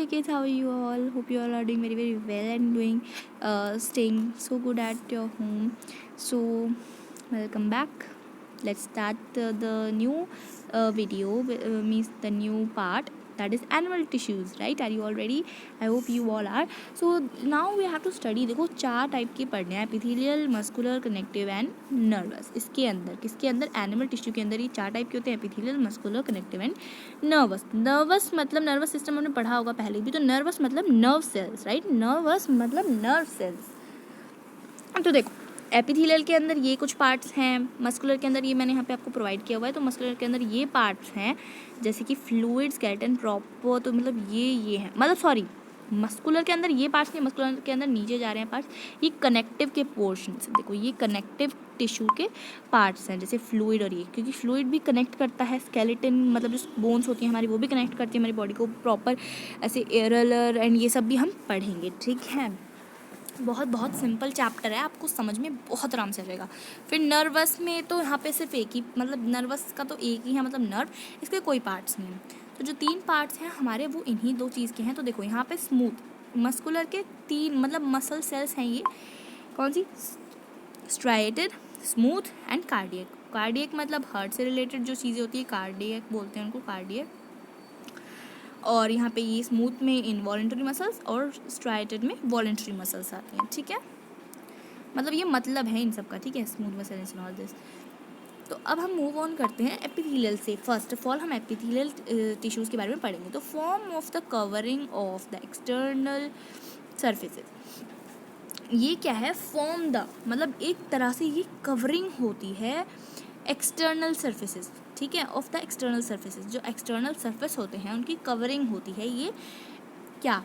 Hello kids, how are you all? Hope you all are doing very well and doing staying so good at your home. So welcome back. Let's start the new video, means the new part, that is animal tissues, right? Are you all ready? I hope you all are. So now we have to study. देखो 4 type के पढ़ने हैं, epithelial, muscular, connective and nervous. इसके अंदर किसके अंदर, animal tissue के अंदर ये 4 टाइप के होते हैं, epithelial, muscular, connective and nervous. Nervous मतलब नर्वस सिस्टम हमने पढ़ा होगा पहले भी, तो नर्वस मतलब नर्व सेल्स, राइट? नर्वस मतलब नर्व सेल्स. तो देखो एपिथेलियल के अंदर ये कुछ पार्ट्स हैं, मस्कुलर के अंदर ये मैंने यहाँ पे आपको प्रोवाइड किया हुआ है. तो मस्कुलर के अंदर ये पार्ट्स हैं जैसे कि फ्लूइड, स्केलेटन, प्रॉपर, तो मतलब ये हैं, मतलब सॉरी, मस्कुलर के अंदर ये पार्ट्स नहीं, मस्कुलर के अंदर नीचे जा रहे हैं पार्ट्स, ये कनेक्टिव के पोर्शंस. देखो ये कनेक्टिव टिश्यू के पार्ट्स हैं, जैसे फ्लूइड, और ये क्योंकि फ्लूइड भी कनेक्ट करता है, स्केलेटन मतलब जो बोन्स होती हैं हमारी वो भी कनेक्ट करती है हमारी बॉडी को प्रॉपर, ऐसे एरलर एंड ये सब भी हम पढ़ेंगे, ठीक है? बहुत सिंपल चैप्टर है, आपको समझ में बहुत आराम से आ जाएगा. फिर नर्वस में तो यहाँ पे सिर्फ एक ही, मतलब नर्वस का तो एक ही है, मतलब नर्व, इसके कोई पार्ट्स नहीं हैं. तो जो 3 पार्ट्स हैं हमारे वो इन्हीं 2 चीज़ के हैं. तो देखो यहाँ पे स्मूथ, मस्कुलर के 3 मतलब मसल सेल्स हैं, ये कौन सी, striated, smooth and cardiac. Cardiac मतलब हार्ट से रिलेटेड जो चीज़ें होती है कार्डियक बोलते हैं उनको, कार्डियक. और यहाँ पे ये स्मूथ में इनवॉलेंट्री मसल्स और स्ट्राइटेड में वॉलेंट्री मसल्स आती हैं, ठीक है? मतलब ये मतलब है इन सब का, ठीक है? Smooth muscles and all this. तो अब हम मूव ऑन करते हैं एपिथेलियल से. फर्स्ट ऑफ ऑल हम एपिथेलियल टिश्यूज़ के बारे में पढ़ेंगे. तो form of the covering of the external surfaces, ये क्या है, फॉर्म द मतलब एक तरह से ये कवरिंग होती है एक्सटर्नल सर्फेसेस, ठीक है, ऑफ द एक्सटर्नल सर्फेसेस. जो एक्सटर्नल सर्फेस होते हैं उनकी कवरिंग होती है ये क्या,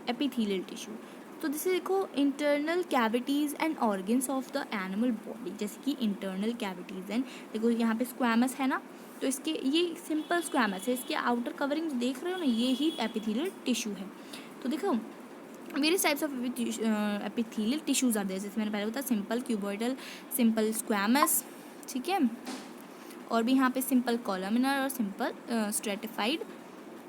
एपिथेलियल टिश्यू. तो जैसे देखो internal cavities and organs of the animal body, जैसे कि इंटरनल कैविटीज़ एंड, देखो यहाँ पे स्क्वैमस है ना, तो इसके ये सिंपल स्क्वैमस है, इसके आउटर कवरिंग देख रहे हो ना, ये ही एपिथेलियल टिश्यू है. तो देखो various types of epithelial tissues are there, जैसे मैंने पहले बताया, सिंपल क्यूबॉइडल, सिंपल स्क्वैमस, ठीक है, और भी यहाँ पे सिंपल कॉलमिनर और सिंपल स्ट्रेटिफाइड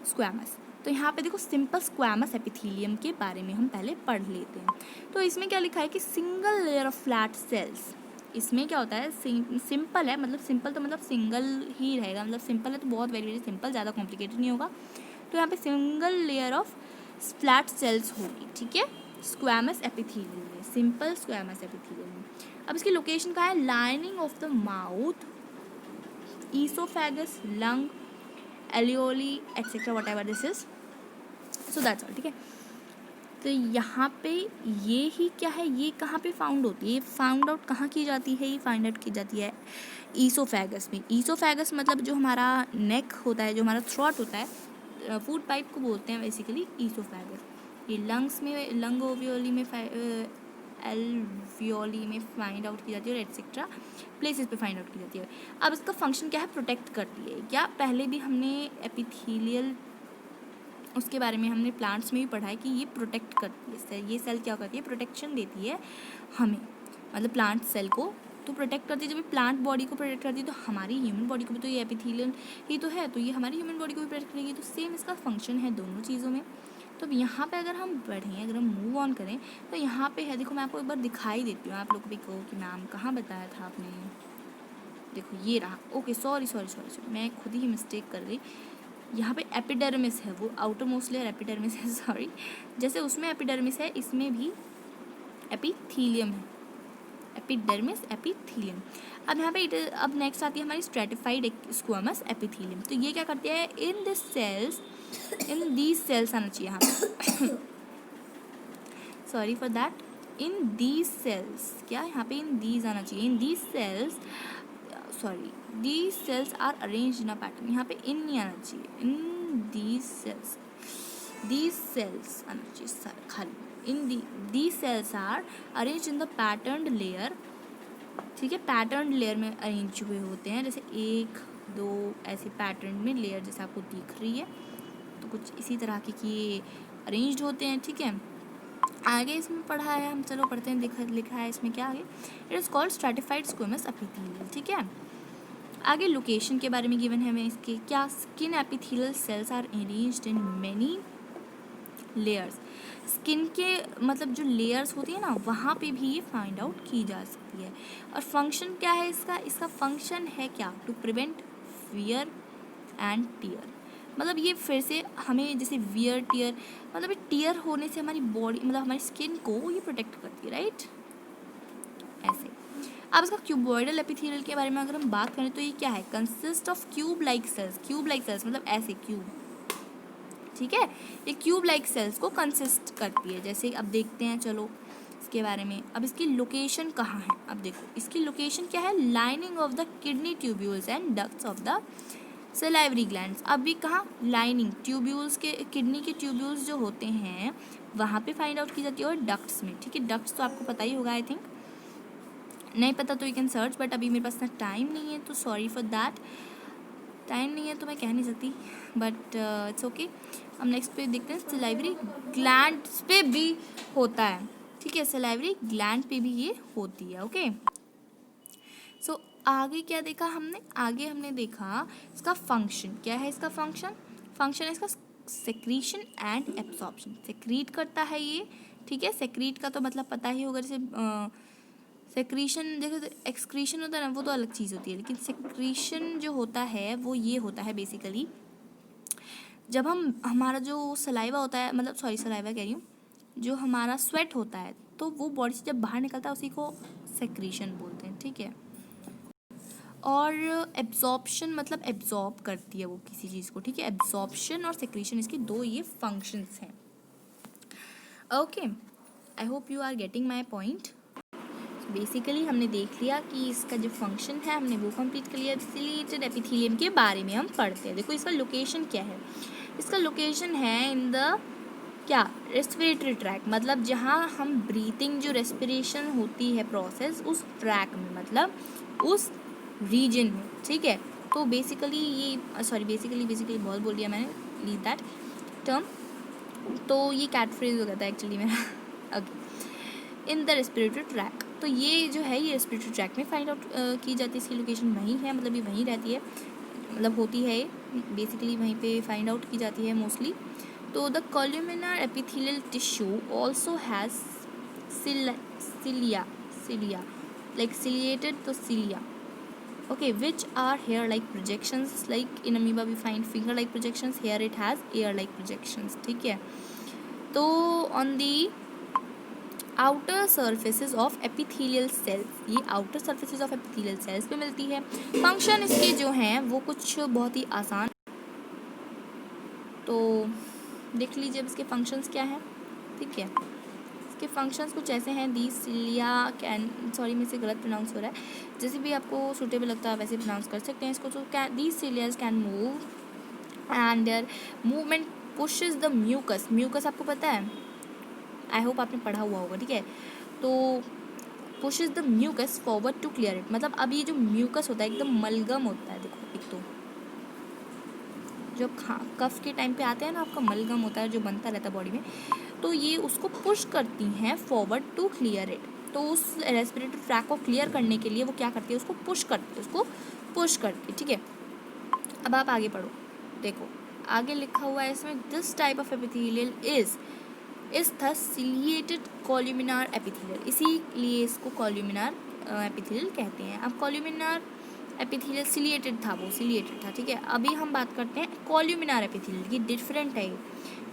स्क्वैमस. तो यहाँ पे देखो सिंपल स्क्वैमस एपिथेलियम के बारे में हम पहले पढ़ लेते हैं. तो इसमें क्या लिखा है कि single layer of flat sales. इसमें क्या होता है, सिंपल है, मतलब सिंपल तो मतलब सिंगल ही रहेगा, मतलब सिंपल है तो बहुत वेरी सिंपल, ज़्यादा कॉम्प्लिकेटेड नहीं होगा. तो यहाँ पे single layer of flat cells होगी, ठीक है, स्क्वैमस एपिथेलियम में, सिंपल स्क्वैमस एपिथेलियम में. अब इसकी लोकेशन कहाँ है, lining of the mouth, oesophagus, lung, alveoli etcetera whatever this is. So that's all, ठीक है. तो यहाँ पे ये ही क्या है, ये कहाँ पे फाउंड होती है, ये फाउंड आउट कहाँ की जाती है, ये फाइंड आउट की जाती है ईसोफेगस में. ईसोफेगस मतलब जो हमारा नेक होता है, जो हमारा थ्रोट होता है, फूड पाइप को बोलते हैं बेसिकली ईसोफेगस. ये लंग्स में, लंग ओवियोली में, एल्वियोली में फाइंड आउट की जाती है और एटसेट्रा प्लेसेस पे फाइंड आउट की जाती है. अब इसका फंक्शन क्या है, प्रोटेक्ट करती है. क्या पहले भी हमने एपिथेलियल उसके बारे में हमने प्लांट्स में भी पढ़ा है कि ये प्रोटेक्ट करती है, ये सेल क्या करती है, प्रोटेक्शन देती है हमें, मतलब प्लांट सेल को तो प्रोटेक्ट करती है. जब ये प्लांट बॉडी को प्रोटेक्ट करती है तो हमारी ह्यूमन बॉडी को भी तो ये एपिथेलियल ही तो है, तो ये हमारी ह्यूमन बॉडी को भी प्रोटेक्ट करेगी. तो सेम इसका फंक्शन है दोनों चीज़ों में. तो यहाँ पे अगर हम बढ़ें, अगर हम मूव ऑन करें, तो यहाँ पे है, देखो मैं आपको एक बार दिखाई देती हूँ, आप लोग भी कहो कि मैम कहाँ बताया था आपने. देखो ये रहा, ओके, सॉरी, मैं खुद ही मिस्टेक कर गई. यहाँ पे एपिडर्मिस है, वो आउटर मोस्ट लेयर एपिडर्मिस है, सॉरी. जैसे उसमें एपिडर्मिस है, इसमें भी एपिथेलियम है, एपिडर्मिस, एपिथेलियम. अब यहाँ पे अब नेक्स्ट आती है हमारी स्ट्रेटिफाइड स्क्वैमस एपिथेलियम. तो ये क्या करती है, in this cells, in these cells आना चाहिए यहाँ पे, sorry for that, in these cells, क्या यहाँ पे इन दीज आना चाहिए, in these cells, sorry, these cells are arrange in a pattern, यहाँ पे इन नहीं आना चाहिए, इन दीज सेल्स आना चाहिए खाली, in these cells are arrange in the pattern layer, ठीक है, पैटर्न लेयर में अरेंज हुए होते हैं, जैसे 1 2 ऐसे पैटर्न में लेयर जैसे आपको दिख रही है, तो कुछ इसी तरह के ये अरेंज्ड होते हैं, ठीक है. आगे इसमें पढ़ा है हम, चलो पढ़ते हैं, लिखा है इसमें क्या आगे, it is called stratified squamous epithelium, ठीक है. आगे लोकेशन के बारे में गिवन है हमें इसके, क्या skin epithelial cells are arranged in many layers, skin के मतलब जो लेयर्स होती है ना वहाँ पे भी ये फाइंड आउट की जा सकती है। और फंक्शन क्या है इसका, इसका फंक्शन है क्या, to prevent wear and tear. मतलब ये फिर से हमें जैसे वियर टियर, मतलब टियर होने से हमारी बॉडी मतलब हमारी स्किन को ये प्रोटेक्ट करती है, राइट, ऐसे। अब इसका क्यूबॉइडल एपिथेलियल के बारे में अगर हम बात करें तो ये क्या है, consist of cube like cells, cube like cells मतलब ऐसे क्यूब, ठीक है, ये क्यूब लाइक सेल्स को कंसिस्ट करती है। जैसे अब देखते हैं चलो इसके बारे में। अब इसकी लोकेशन कहाँ है, अब देखो इसकी लोकेशन क्या है, lining of the kidney tubules and ducts of the salivary glands. अब भी कहाँ, लाइनिंग ट्यूब्यूल्स के, किडनी के ट्यूब्यूल्स जो होते हैं वहाँ पे फाइंड आउट की जाती है, और डक्ट्स में, ठीक है। डक्ट्स तो आपको पता ही होगा आई थिंक, नहीं पता तो यू कैन सर्च, बट अभी मेरे पास ना टाइम नहीं है तो सॉरी फॉर दैट, टाइम नहीं है तो मैं कह नहीं सकती, बट इट्स ओके। हम नेक्स्ट पे देखते हैं, सलाइवरी ग्लैंड्स पे भी होता है, ठीक है, सलाइवरी ग्लैंड पे भी ये होती है, ओके। सो आगे क्या देखा हमने, आगे हमने देखा इसका फंक्शन क्या है, इसका फंक्शन, फंक्शन है इसका सेक्रीशन एंड एब्सॉर्प्शन, सेक्रीट करता है ये, ठीक है। सेक्रीट का तो मतलब पता ही होगा, जैसे सेक्रीशन देखो, तो एक्सक्रीशन होता है ना वो तो अलग चीज़ होती है, लेकिन सेक्रीशन जो होता है वो ये होता है बेसिकली, जब हम हमारा जो सलाइवा होता है, मतलब सॉरी सलाइवा कह रही हूँ, जो हमारा स्वेट होता है तो वो बॉडी से जब बाहर निकलता है उसी को सेक्रीशन बोलते हैं, ठीक है। और एब्जॉर्प्शन मतलब एब्जॉर्ब करती है वो किसी चीज़ को, ठीक है। एब्जॉर्प्शन और सेक्रीशन इसके दो ये फंक्शंस हैं, okay. I hope you are getting my point. Basically हमने देख लिया कि इसका जो फंक्शन है हमने वो कंप्लीट कर लिया। सिलिएटेड एपिथेलियम के बारे में हम पढ़ते हैं। देखो इसका लोकेशन क्या है, इसका लोकेशन है इन द क्या, रेस्पिरेटरी ट्रैक, मतलब जहाँ हम ब्रीथिंग जो रेस्पिरेशन होती है प्रोसेस उस ट्रैक में, मतलब उस रीजन में, ठीक है। तो बेसिकली ये सॉरी बेसिकली बहुत बोल दिया मैंने, लीव दैट टर्म, तो ये कैट फ्रेज हो गया था एक्चुअली मेरा, okay. In the respiratory tract, तो ये जो है ये रेस्पिरेटरी ट्रैक में फाइंड आउट की जाती है, इसकी लोकेशन वहीं है, मतलब ये वहीं रहती है, मतलब होती है ये बेसिकली वहीं पे फाइंड आउट की जाती है मोस्टली। तो the columnar epithelial tissue also has cilia like ciliated तो cilia, okay, which are hair like projections, like in amoeba we find finger like projections, here it has ear like projections, ठीक है। तो on the outer surfaces of epithelial cells, ये outer surfaces of epithelial cells पे मिलती है। Function इसके जो हैं वो कुछ बहुत ही आसान, तो देख लीजिए अब इसके फंक्शंस क्या हैं, ठीक है। इसके फंक्शंस कुछ ऐसे हैं, दी सिलिया कैन, सॉरी मेरे से गलत प्रोनाउंस हो रहा है, जैसे भी आपको सूटेबल लगता है वैसे प्रोनाउंस कर सकते हैं इसको। तो the cilias can move and their movement pushes the mucus, mucus आपको पता है, आई होप आपने पढ़ा हुआ होगा, ठीक है। तो pushes the mucus forward to clear it, मतलब अब ये जो म्यूकस होता है एकदम मलगम होता है, देखो एक तो जो कफ के टाइम पे आते हैं ना आपका मलगम होता है जो बनता रहता है बॉडी में, तो ये उसको पुश करती हैं फॉरवर्ड टू क्लियर इट। तो उस रेस्पिरेटरी ट्रैक को क्लियर करने के लिए वो क्या करती है, उसको पुश करती है, उसको पुश करती है, ठीक है। अब आप आगे पढ़ो, देखो आगे लिखा हुआ है इसमें, this type of epithelial is the ciliated columnar epithelial, इसीलिए इसको कॉल्यूमिनार एपिथेलियल कहते हैं। अब कॉल्यूमिनार एपिथेलियल सिलिएटेड था, वो सिलिएटेड था, ठीक है। अभी हम बात करते हैं कॉल्यूमिनार एपिथेलियल, ये डिफरेंट है,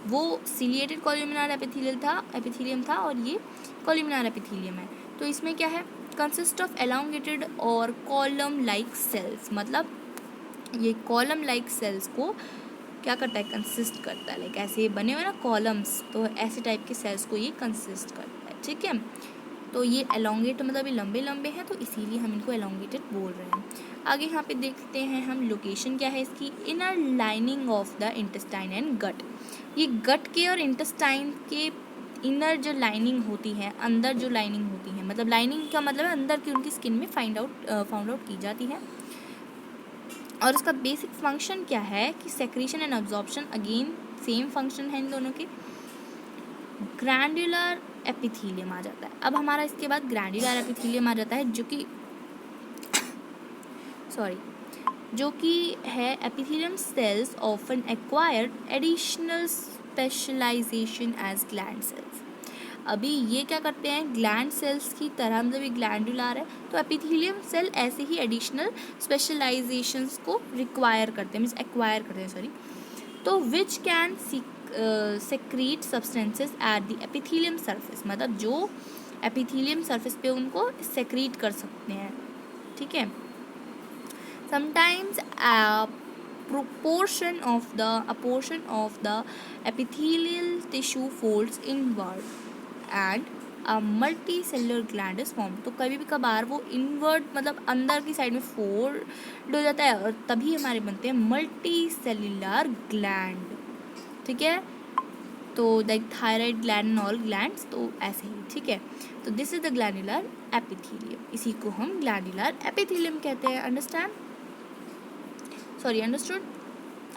वो सिलिएटेड कॉल्यूमिनार एपिथेलियम था और ये कॉल्यूमिनार एपिथेलियम है। तो इसमें क्या है, कंसिस्ट ऑफ एलोंगेटेड और कॉलम लाइक सेल्स, मतलब ये कॉलम लाइक सेल्स को क्या करता है, कंसिस्ट करता है, लाइक ऐसे बने हुए ना कॉलम्स, तो ऐसे टाइप के सेल्स को ये कंसिस्ट करता है, ठीक है। तो ये एलोंगेट मतलब ये लंबे लंबे हैं तो इसीलिए हम इनको एलोंगेटेड बोल रहे हैं। आगे यहाँ पे देखते हैं हम, लोकेशन क्या है इसकी, inner lining of the intestine and gut, ये गट के और इंटेस्टाइन के इनर जो लाइनिंग होती है, अंदर जो लाइनिंग होती है, मतलब लाइनिंग का मतलब अंदर की उनकी स्किन में फाउंड आउट की जाती है। और इसका बेसिक फंक्शन क्या है कि secretion and absorption, again same function है इन दोनों के। ग्रैंडुलर एपिथेलियम आ जाता है, अब हमारा इसके बाद ग्रैंडुलर एपिथेलियम आ जाता है जो कि है epithelium cells often acquired additional specialisation as gland cells. अभी ये क्या करते हैं, ग्लैंड सेल्स की तरह, मतलब ये ग्लैंडुलर है तो एपिथेलियम सेल ऐसे ही एडिशनल स्पेशलाइजेशंस को रिक्वायर करते हैं, मीन्स एक्वायर करते हैं, सॉरी। तो which can secrete substances at the epithelium surface, मतलब जो एपिथेलियम सरफेस पे उनको सेक्रीट कर सकते हैं, ठीक है। Sometimes a portion of the epithelial tissue folds inward and a multicellular gland is formed। तो कभी भी कभार वो इनवर्ड मतलब अंदर की साइड में फोल्ड हो जाता है और तभी हमारे बनते हैं मल्टी सेल्युलर ग्लैंड, ठीक है। तो like thyroid gland and all glands, तो ऐसे ही, ठीक है। तो this is the glandular epithelium, इसी को हम ग्लैंडुलर एपिथेलियम कहते हैं। Understand, sorry understood.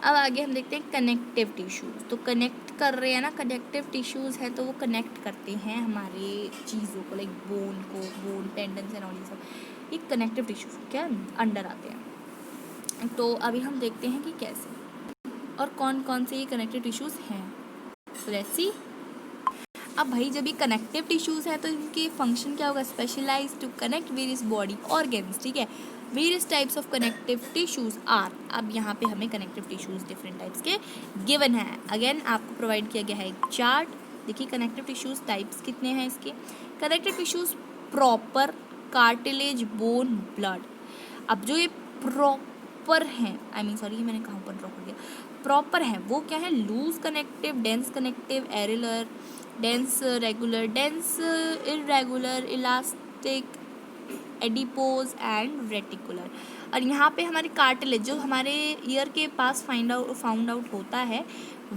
अब आगे हम देखते हैं कनेक्टिव टिश्यूज़। तो कनेक्ट कर रहे हैं ना, कनेक्टिव टिश्यूज़ है तो वो कनेक्ट करते हैं हमारे चीज़ों को, लाइक बोन को, बोन टेंडन्स एंड ऑल ये सब, ये कनेक्टिव टिश्यूज़ क्या अंडर आते हैं। तो अभी हम देखते हैं कि कैसे और कौन कौन से ये कनेक्टिव टिश्यूज़ हैं। तो लेट्स सी। अब भाई जब ये कनेक्टिव टिश्यूज़ है तो इनके फंक्शन क्या होगा, specialise to connect various body organs, ठीक है। Various types of connective tissues are, अब यहाँ पे हमें कनेक्टिव टिश्यूज़ डिफरेंट टाइप्स के गिवन है। अगेन आपको प्रोवाइड किया गया है एक चार्ट, देखिए कनेक्टिव टिश्यूज़ टाइप्स कितने हैं इसके। Connective tissues proper, cartilage, bone, blood. अब जो ये प्रॉपर हैं, आई मीन सॉरी मैंने कहाँ पर ड्रॉ कर दिया, प्रॉपर है वो क्या है, loose connective, dense connective, areolar, dense regular, dense irregular, elastic, adipose and reticular. और यहाँ पे हमारे कार्टिलेज जो हमारे ईयर के पास फाउंड आउट होता है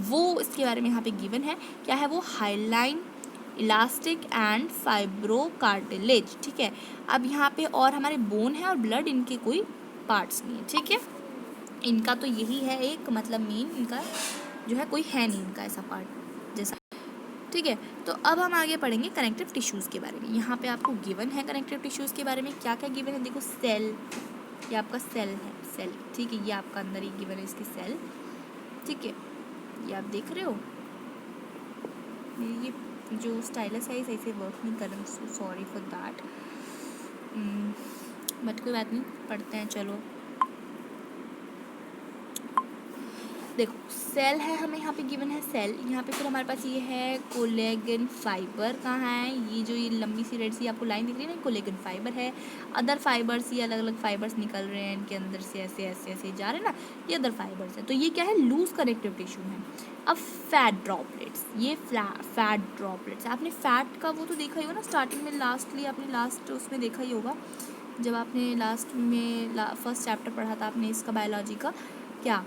वो इसके बारे में यहाँ पे गिवन है, क्या है वो, hyaline, elastic and fibro cartilage, ठीक है। अब यहाँ पे और हमारे बोन है और ब्लड, इनके कोई पार्ट्स नहीं है, ठीक है। इनका तो यही है एक मतलब मेन, इनका जो है कोई है नहीं इनका ऐसा पार्ट जैसा, ठीक है। तो अब हम आगे पढ़ेंगे कनेक्टिव टिश्यूज़ के बारे में। यहाँ पे आपको गिवन है कनेक्टिव टिश्यूज़ के बारे में क्या क्या गिवन है, देखो सेल, ये आपका सेल है, सेल, ठीक है, ये आपका अंदर ही गिवन है इसकी सेल, ठीक है। ये आप देख रहे हो, ये जो स्टाइलस है सही से वर्क नहीं कर रहा, so sorry for that, but कोई बात नहीं, पढ़ते हैं चलो। देखो सेल है, हमें यहाँ पे गिवन है सेल, यहाँ पे फिर हमारे पास ये है कोलेगन फाइबर, कहाँ है, ये जो ये लंबी सी रेड सी आपको लाइन दिख रही है ना, कोलेगन फाइबर है। अदर फाइबर्स, ये अलग अलग फाइबर्स निकल रहे हैं इनके अंदर से, ऐसे ऐसे ऐसे जा रहे हैं ना, ये अदर फाइबर्स है। तो ये क्या है, लूज कनेक्टिव टिश्यू है। अब फैट ड्रॉपलेट्स, ये फैट ड्रॉपलेट्स, आपने फैट का वो तो देखा ही होगा ना, स्टार्टिंग में लास्टली आपने लास्ट उसमें देखा ही होगा, जब आपने लास्ट में फर्स्ट चैप्टर पढ़ा था आपने इसका बायोलॉजी का, क्या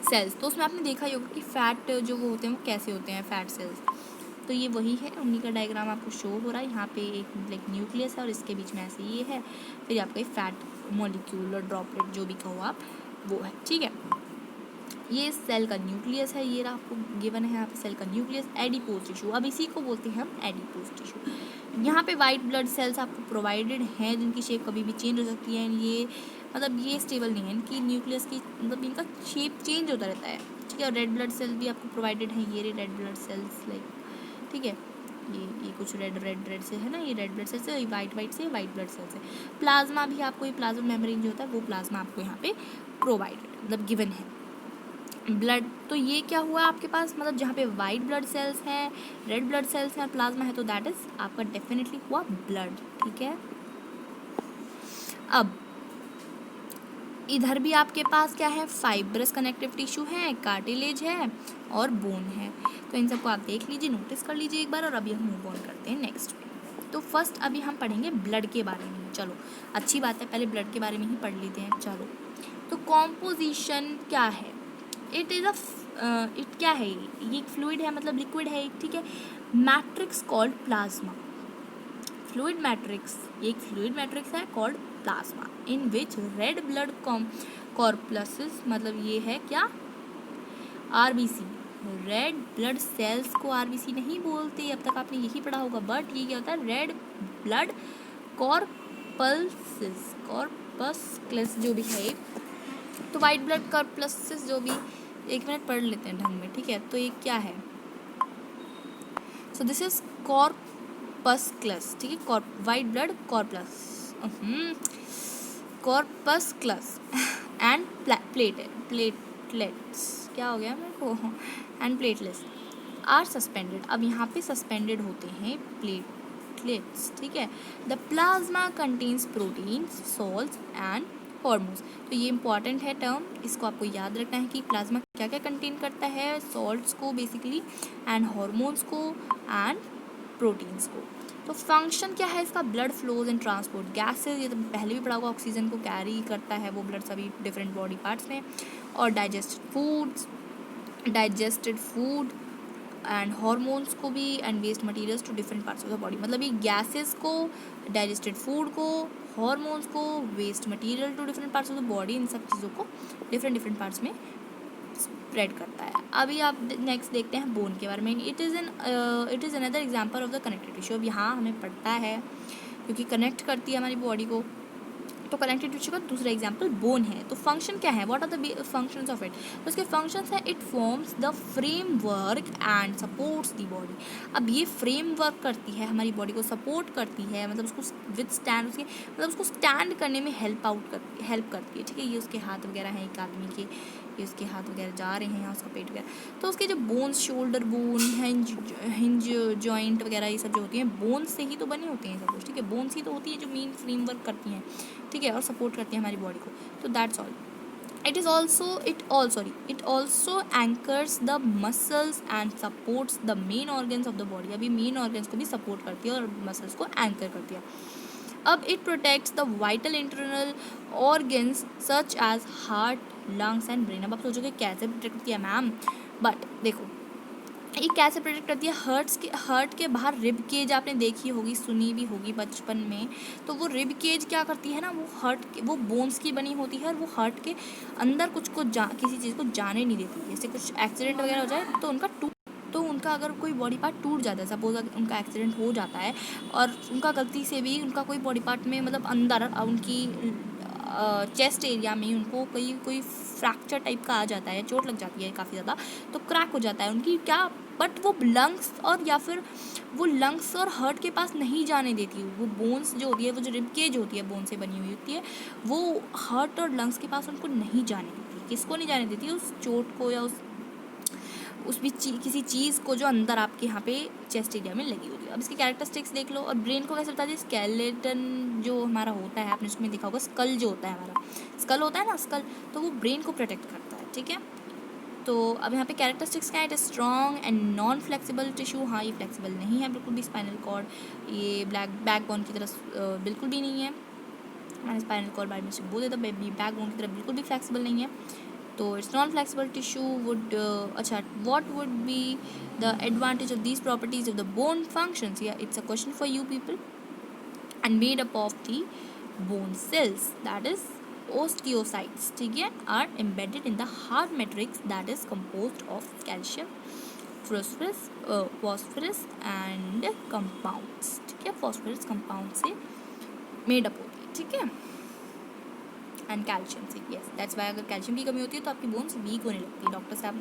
सेल्स, तो उसमें आपने देखा ही होगा कि फ़ैट जो वो होते हैं वो कैसे होते हैं, फैट सेल्स। तो ये वही है, उन्हीं का डायग्राम आपको शो हो रहा है। यहाँ पे एक लाइक न्यूक्लियस है और इसके बीच में ऐसे ये है, फिर आपका ये फैट मॉलिक्यूल और ड्रॉपलेट जो भी कहो आप, वो है, ठीक है। ये सेल का न्यूक्लियस है, ये आपको गिवन है यहाँ पे सेल का न्यूक्लियस। एडिपोज टिश्यू, अब इसी को बोलते हैं हम एडिपोज टिश्यू। यहाँ पे वाइट ब्लड सेल्स आपको प्रोवाइडेड हैं जिनकी शेप कभी भी चेंज हो सकती है, ये मतलब ये स्टेबल नहीं है, इनकी न्यूक्लियस की मतलब इनका शेप चेंज होता रहता है, ठीक है। और रेड ब्लड सेल भी आपको प्रोवाइडेड है, ये रेड ब्लड सेल्स लाइक, ठीक है, ये कुछ रेड से है ना, ये रेड ब्लड सेल्स है, वाइट से वाइट ब्लड सेल्स है। प्लाज्मा भी आपको, ये प्लाज्मा मेम्ब्रेन जो होता है वो प्लाज्मा आपको यहाँ पे प्रोवाइडेड मतलब गिवन है। ब्लड, तो ये क्या हुआ आपके पास, मतलब जहाँ पे वाइट ब्लड सेल्स हैं, रेड ब्लड सेल्स हैं, प्लाज्मा है, तो दैट इज आपका डेफिनेटली हुआ ब्लड, ठीक है। अब इधर भी आपके पास क्या है, फाइब्रस कनेक्टिव टिश्यू है, कार्टिलेज है और बोन है। तो इन सबको आप देख लीजिए, नोटिस कर लीजिए एक बार, और अभी हम मूव ऑन करते हैं नेक्स्ट पे। तो फर्स्ट अभी हम पढ़ेंगे ब्लड के बारे में, चलो अच्छी बात है, पहले ब्लड के बारे में ही पढ़ लेते हैं, चलो। तो कॉम्पोजिशन क्या है, इट इज़ इट क्या है, ये एक फ्लूइड है, मतलब लिक्विड है, ठीक है। Matrix called plasma, fluid matrix, ये एक फ्लूइड मैट्रिक्स है कॉल्ड प्लाज्मा, इन विच रेड ब्लड कॉर्पस्स, मतलब ये है क्या, आरबीसी। रेड ब्लड सेल्स को आरबीसी नहीं बोलते, अब तक आपने यही पढ़ा होगा, बट ये क्या होता है, रेड ब्लड कॉर्पस्स जो भी है, तो वाइट ब्लड कॉर्पस्स जो भी एक मिनट पढ़ लेते हैं ढंग में, ठीक है। तो ये क्या है? सो दिस इज कॉर्पस्कुलस, ठीक है, वाइट ब्लड कॉर्पस्कुलस एंड प्लेटलेट्स, क्या हो गया मेरे को, एंड प्लेटलेट्स आर सस्पेंडेड। अब यहाँ पे सस्पेंडेड होते हैं प्लेटलेट्स, ठीक है। The plasma contains protein, salts and hormones. तो ये इंपॉर्टेंट है टर्म, इसको आपको याद रखना है कि प्लाज्मा क्या क्या कंटेन करता है, सॉल्ट्स को बेसिकली, एंड हॉर्मोन्स को, एंड प्रोटीन्स को। तो फंक्शन क्या है इसका? Blood flows and transport gases, ये तो पहले भी पढ़ा होगा, ऑक्सीजन को कैरी करता है वो ब्लड सभी डिफरेंट बॉडी पार्ट्स में, और डाइजेस्टेड फूड एंड हॉर्मोन्स को भी, and waste materials to different parts of the body. मतलब ये गैसेस को, डाइजेस्टेड फूड को, हॉर्मोन्स को, waste material to different parts of the body, इन सब चीज़ों को डिफरेंट पार्ट्स में स्प्रेड करता है। अभी आप नेक्स्ट देखते हैं बोन के बारे में। It is another example of the connective tissue. अब यहाँ हमें पढ़ता है क्योंकि कनेक्ट करती है हमारी बॉडी को, तो कनेक्टिव टिश्यू का दूसरा एग्जाम्पल बोन है। तो फंक्शन क्या है? What are the functions of it? तो उसके फंक्शंस है, it forms the framework and supports the body. अब ये फ्रेमवर्क करती है हमारी बॉडी को, सपोर्ट करती है, मतलब उसको विथस्टैंड, उसके मतलब उसको स्टैंड करने में हेल्प करती है, ठीक है। ये उसके हाथ वगैरह हैं एक आदमी के, ये उसके हाथ वगैरह जा रहे हैं, उसका पेट वगैरह। तो उसके जो bones, shoulder bone, hinge joint वगैरह, ये सब जो होती हैं बोन्स से ही तो बनी होती हैं सब कुछ, ठीक है। बोन्स ही तो होती है जो मेन फ्रेमवर्क करती हैं, ठीक है, और सपोर्ट करती है हमारी बॉडी को। तो that's all. it also anchors the muscles and supports the main organs of the body। अभी मेन ऑर्गन्स को भी सपोर्ट करती है और मसल्स को एंकर करती है। अब it protects the vital internal organs such as heart, lungs and brain. अब आप सोचोगे कैसे प्रोटेक्ट करती है मैम, बट देखो ये कैसे प्रोटेक्ट करती है। हर्ट के बाहर रिब केज आपने देखी होगी, सुनी भी होगी बचपन में। तो वो रिब केज क्या करती है ना, वो बोन्स की बनी होती है, और वो हर्ट के अंदर किसी चीज़ को जाने नहीं देती। जैसे कुछ एक्सीडेंट वगैरह हो जाए तो उनका अगर कोई बॉडी पार्ट टूट जाता है, सपोज उनका एक्सीडेंट हो जाता है और उनका गलती से भी उनका कोई बॉडी पार्ट में, मतलब अंदर उनकी चेस्ट एरिया में उनको कोई फ्रैक्चर टाइप का आ जाता है, चोट लग जाती है काफ़ी ज़्यादा, तो क्रैक हो जाता है उनकी क्या, बट वो लंग्स और हार्ट के पास नहीं जाने देती। वो बोन्स जो होती है, वो जो रिब केज होती है बोन से बनी हुई होती है, वो हार्ट और लंग्स के पास उनको नहीं जाने देती। किसको नहीं जाने देती? उस चोट को, या किसी चीज़ को जो अंदर आपके यहाँ पे चेस्ट एरिया में लगी होती है। अब इसके कैरेक्टरिस्टिक्स देख लो। और ब्रेन को कैसे बताते हैं? स्केलेटन जो हमारा होता है, आपने उसमें देखा होगा, स्कल जो होता है हमारा, स्कल होता है ना, स्कल, तो वो ब्रेन को प्रोटेक्ट करता है, ठीक है। तो अब यहाँ पे कैरेक्टरिस्टिक्स क्या है? It is strong and non flexible tissue. हाँ, ये फ्लेक्सिबल नहीं है बिल्कुल भी। स्पाइनल कॉर्ड ये बैकबोन की तरह बिल्कुल भी नहीं है। मैंने स्पाइनल कॉर्ड बारे में से बोल देता, बैकबोन की तरह बिल्कुल भी फ्लेक्सिबल नहीं है। तो it's non flexible tissue would, अच्छा, what would be the advantage of these properties of the bone functions? या it's a question for you people. And made up of the bone cells, that is osteocytes, ठीक है, are embedded in the heart matrix that is composed of calcium, phosphorus and compounds, ठीक है, phosphorus compound से made up होती है, ठीक है, and calcium से। यस, दैट्स वाई अगर कैल्शियम की कमी होती है तो आपकी बोन्स वीक होने लगती है।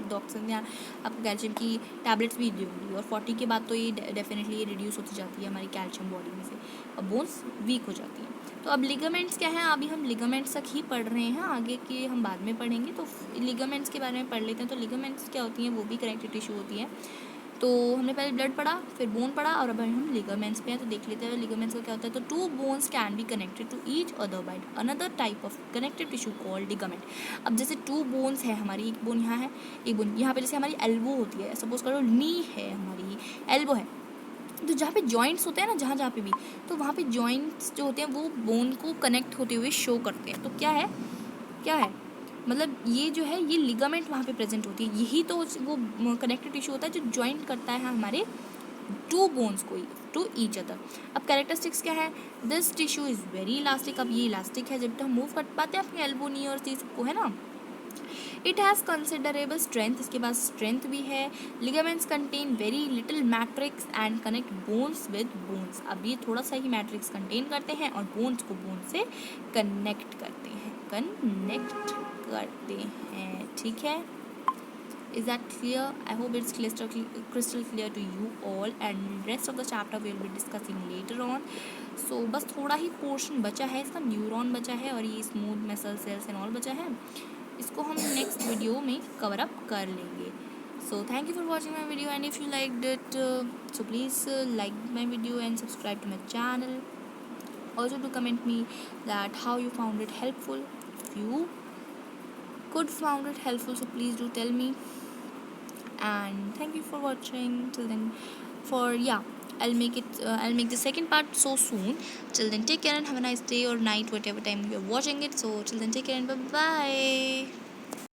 डॉक्टर ने आपको कैल्शियम की टैबलेट्स भी दी होंगी, और 40 के बाद तो ये डेफिनेटली ये रिड्यूस होती जाती है हमारी कैल्शियम बॉडी में से, और बोन्स वीक हो जाती हैं। तो अब लिगामेंट्स क्या है? अभी हम लिगामेंट्स तक ही पढ़ रहे हैं, आगे के हम बाद में पढ़ेंगे। तो लिगामेंट्स के बारे में पढ़ लेते हैं। तो लिगामेंट्स क्या होती हैं? वो भी कनेक्टिव टिश्यू होती है। तो हमने पहले ब्लड पढ़ा, फिर बोन पढ़ा, और अब हम लिगामेंट्स पे हैं। तो देख लेते हैं लिगामेंट्स का क्या होता है। तो 2 bones can be connected to each other by another type of connective tissue called ligament. अब जैसे 2 बोन्स है हमारी, एक बोन यहाँ है, एक बोन यहाँ पे, जैसे हमारी एल्बो होती है, सपोज करो नी है, हमारी एल्बो है, तो जहाँ पे जॉइंट्स होते हैं ना, जहाँ पे भी, तो वहाँ पे जॉइंट्स जो होते हैं वो बोन को कनेक्ट होते हुए शो करते हैं। तो क्या है मतलब ये जो है, ये लिगामेंट वहाँ पे प्रेजेंट होती है। यही तो वो कनेक्टिव टिश्यू होता है जो ज्वाइंट करता है हमारे 2 बोन्स को टू ईच अदर। अब कैरेक्टरिस्टिक्स क्या है? This tissue is very elastic. अब ये इलास्टिक है, जब हम मूव कर पाते हैं अपनी एल्बो, नी और चीज़ को, है ना। इट हैज़ कंसिडरेबल स्ट्रेंथ, इसके पास स्ट्रेंथ भी है। Ligaments contain very little matrix and connect bones with bones. अब ये थोड़ा सा ही मैट्रिक्स कंटेन करते हैं और बोन्स को बोन से कनेक्ट करते हैं, ठीक है। Is that clear? I hope it's crystal clear to you all, and rest of the chapter we'll be discussing later on. So बस थोड़ा ही पोर्शन बचा है इसका, न्यूरॉन बचा है और ये smooth muscle cells and all बचा है, इसको हम नेक्स्ट वीडियो में कवर अप कर लेंगे. So thank you for watching my video, and if you liked it, so please like my video and subscribe to my channel. Also to comment me that how you found it helpful. If you could found it helpful, so please do tell me. And thank you for watching. Till then, for I'll make the second part so soon. Till then, take care and have a nice day or night, whatever time you're watching it. So till then, take care and bye bye.